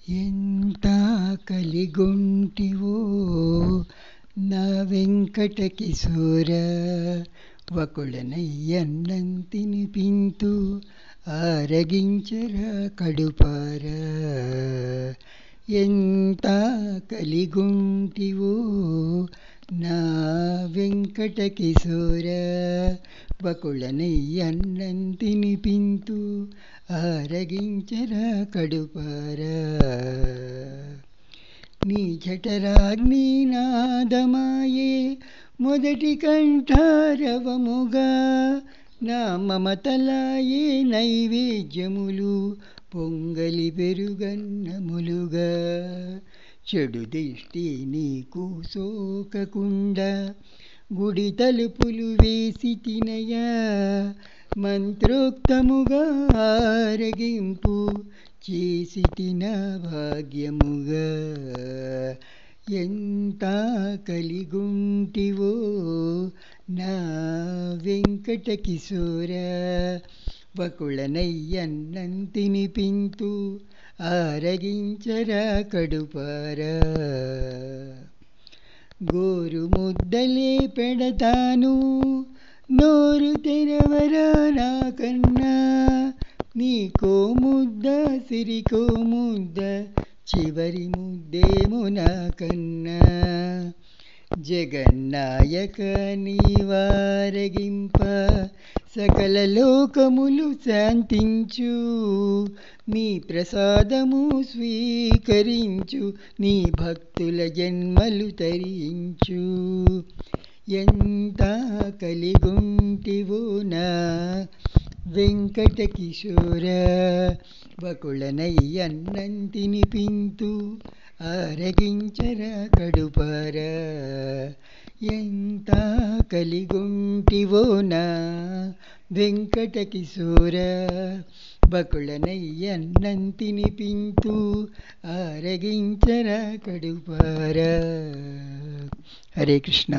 ఎంత కలిగొంటివో నా వెంకట కిశోర, వకుళనయ్యన్నం తినిపింతు ఆరగించరా కడుపార. ఎంత కలిగొంటివో నా వెంకట కిశోర, వకుళనయ్యన్నం తినిపింతు ఆరగించరా కడుపార. నీ జఠరాగ్ని నాదమాయే మొదటి కంఠారవముగా, నా మమతలాయే నైవేద్యములు పొంగలి పెరుగన్నములుగా. చెడు దిష్టి నీకు సోకకుండా గుడి తలుపులు వేసి తినయా, మంత్రోక్తముగా ఆరగింపు చేసి తిన భాగ్యముగా. ఎంత కలిగుంటివో నా వెంకట కిశోర, వకుళనయ్యన్నం తినిపింతు ఆరగించరా కడుపార. గోరు ముద్దలే పెడతాను నోరు తెరవరా నాకన్నా, నీకో ముద్ద సిరికో ముద్ద చివరి ముద్దేమో నాకన్నా. జగన్నాయక నీవారగింప సకల లోకములు శాంతించు, నీ ప్రసాదము స్వీకరించు, నీ భక్తుల జన్మలు తరించు. ఎంత కలిగొంటివో నా వెంకట కిశోర, వకుళనయ్యన్నం తినిపింతు ఆరగించరా కడుపార. ఎంత కలిగొంటివో నా వెంకట కిశోర, వకుళనయ్యన్నం తినిపింతు ఆరగించరా కడుపార. హరే కృష్ణ.